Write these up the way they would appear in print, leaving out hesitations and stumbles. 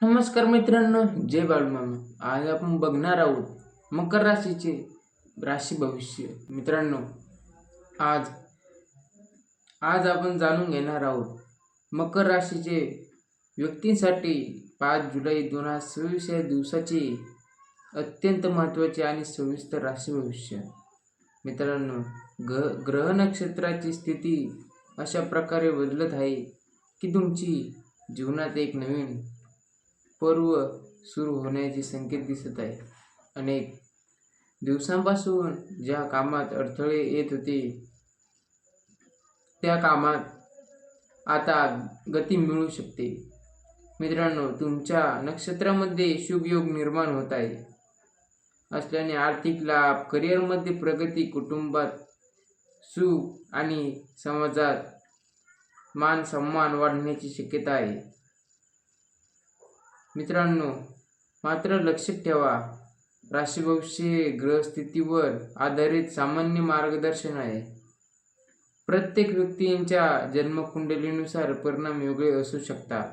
नमस्कार मित्रांनो, जय बाळूमामा. आज आपण बघणार आहोत मकर राशीचे राशी भविष्य. मित्रांनो, आज आज आपण जाणून घेणार आहोत मकर राशीचे व्यक्तींसाठी 5 जुलै 2026 या दिवसाचे अत्यंत महत्त्वाचे आणि सविस्तर राशी भविष्य. मित्रांनो, ग्रह नक्षत्राची स्थिती अशा प्रकारे बदलत आहे की तुमची जीवनात एक नवीन पर्व सुरू होण्याचे संकेत दिसत आहे. अनेक दिवसांपासून ज्या कामात अडथळे येत होते त्या कामात आता गती मिळू शकते. मित्रांनो, तुमच्या नक्षत्रामध्ये शुभ योग निर्माण होत आहे असल्याने आर्थिक लाभ, करिअरमध्ये प्रगती, कुटुंबात सुख आणि समाजात मान सन्मान वाढण्याची शक्यता आहे. मित्रांनो, मात्र लक्षात ठेवा, राशी भविष्य हे ग्रहस्थितीवर आधारित सामान्य मार्गदर्शन आहे. प्रत्येक व्यक्तींच्या जन्मकुंडलीनुसार परिणाम वेगळे असू शकतात.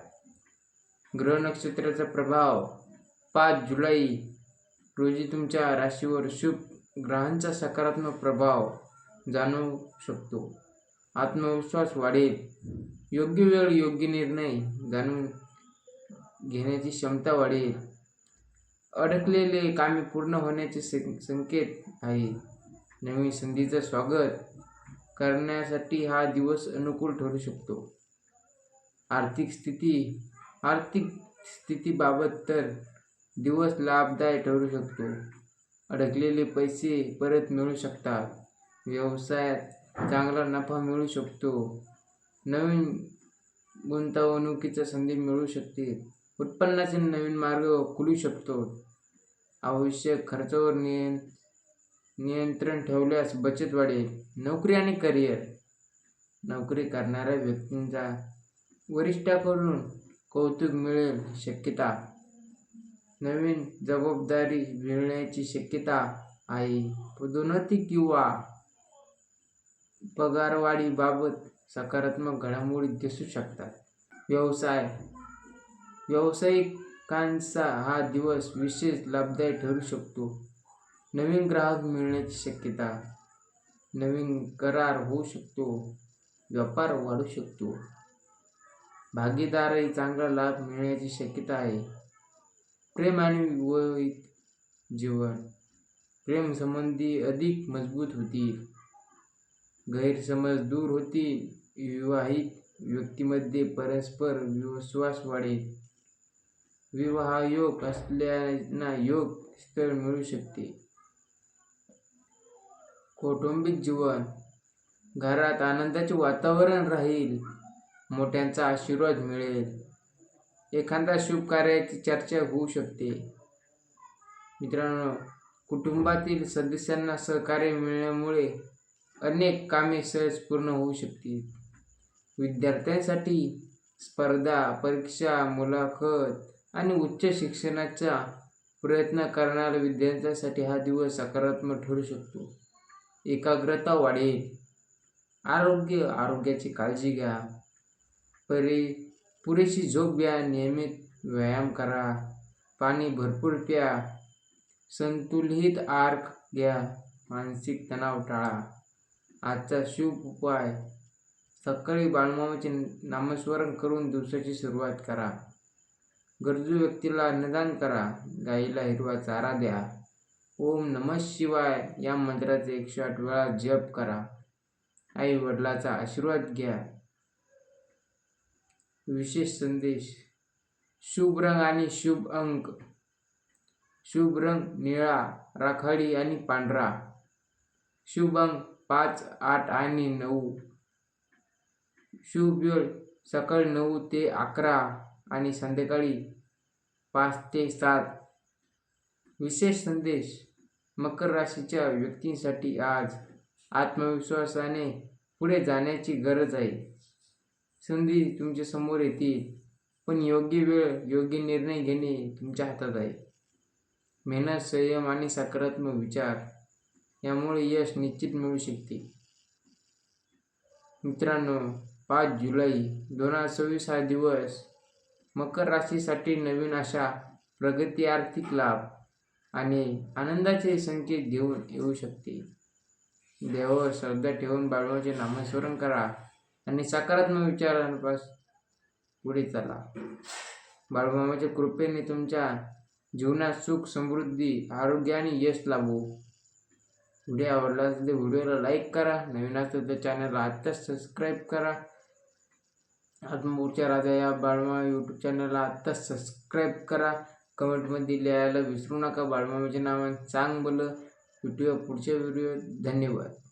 ग्रह नक्षत्राचा प्रभाव 5 जुलै रोजी तुमच्या राशीवर शुभ ग्रहांचा सकारात्मक प्रभाव जाणवू शकतो. आत्मविश्वास वाढेल, योग्य वेळ योग्य निर्णय जाणून घेण्याची क्षमता वाढेल, अडकलेले कामे पूर्ण होण्याचे संकेत आहे. नवीन संधीचं स्वागत करण्यासाठी हा दिवस अनुकूल ठरू शकतो. आर्थिक स्थितीबाबत तर दिवस लाभदायक ठरू शकतो. अडकलेले पैसे परत मिळू शकतात. व्यवसायात चांगला नफा मिळू शकतो. नवीन गुंतवणुकीची संधी मिळू शकते. उत्पन्नाचे नवीन मार्ग खुलू शकतो. आवश्यक खर्चावर नियंत्रण ठेवल्यास बचत वाढेल. नोकरी आणि करिअर. नोकरी करणाऱ्या व्यक्तींचा वरिष्ठांकडून कौतुक मिळेल शक्यता. नवीन जबाबदारी मिळण्याची शक्यता आहे. पदोन्नती किंवा पगारवाढीबाबत सकारात्मक घडामोडी दिसू शकतात. व्यावसायिकांचा हा दिवस विशेष लाभदायक ठरू शकतो. नवीन ग्राहक मिळण्याची शक्यता. नवीन करार होऊ शकतो. व्यापार वाढू शकतो. भागीदारी चांगला लाभ मिळण्याची शक्यता आहे. प्रेम आणि विवाहित जीवन. प्रेमसंबंधी अधिक मजबूत होतील. गैरसमज दूर होतील. विवाहित व्यक्तींमध्ये परस्पर विश्वास वाढेल. विवाहयोग असलेल्यांना योग्य स्थळ मिळू शकते. कौटुंबिक जीवन. घरात आनंदाचे वातावरण राहील. मोठ्यांचा आशीर्वाद मिळेल. एखाद्या शुभ कार्याची चर्चा होऊ शकते. मित्रांनो, कुटुंबातील सदस्यांना सहकार्य मिळाल्यामुळे अनेक कामे सहज पूर्ण होऊ शकतील. विद्यार्थ्यांसाठी स्पर्धा परीक्षा, मुलाखत आणि उच्च शिक्षणाचा प्रयत्न करणाऱ्या विद्यार्थ्यांसाठी हा दिवस सकारात्मक ठरू शकतो. एकाग्रता वाढेल. आरोग्याची काळजी घ्या. पुरेशी झोप घ्या. नियमित व्यायाम करा. पाणी भरपूर प्या. संतुलित आहार घ्या. मानसिक तणाव टाळा. आजचा शुभ उपाय: सकाळी बाळूमामाचे नामस्मरण करून दिवसाची सुरुवात करा. गरजू व्यक्तीला अन्नदान करा. गायीला हिरवा चारा द्या. ओम नमः शिवाय या मंत्राचा 108 वेळा जप करा. आई वडिलांचा आशीर्वाद घ्या. विशेष संदेश: शुभ रंग आणि शुभ अंक. शुभ रंग निळा, राखाडी आणि पांढरा. शुभ अंक 5, 8 आणि 9. शुभ वेळ सकाळी 9 ते 11 आणि संध्याकाळी 5 ते 7. विशेष संदेश: मकर राशीच्या व्यक्तींसाठी आज आत्मविश्वासाने पुढे जाण्याची गरज आहे. संधी तुमच्या समोर येतील, पण योग्य वेळ योग्य निर्णय घेणे तुमच्या हातात आहे. मेहनत, संयम आणि सकारात्मक विचार यामुळे यश निश्चित मिळू शकते. मित्रांनो, 5 जुलै 2026 हा दिवस मकर राशीसाठी नवीन आशा, प्रगती, आर्थिक लाभ आणि आनंदाचे संकेत घेऊन येऊ शकते. देवावर श्रद्धा ठेवून बाळूमामाचे नामस्मरण करा आणि सकारात्मक विचारांपासून पुढे चला. बाळूमामाच्या कृपेने तुमच्या जीवनात सुख, समृद्धी, आरोग्य आणि यश लाभो. व्हिडिओ आवडला असेल तर व्हिडिओला लाईक करा. नवीन असेल तर चॅनलला आत्ताच सबस्क्राईब करा. आत्ममोर्चा राजा या बाळूमामा यूट्यूब चॅनलला आत्ताच सबस्क्राईब करा. कमेंटमध्ये लिहायला विसरू नका. बाळूमामाच्या नावाने चांगलं भेटूया पुढच्या व्हिडिओ. धन्यवाद.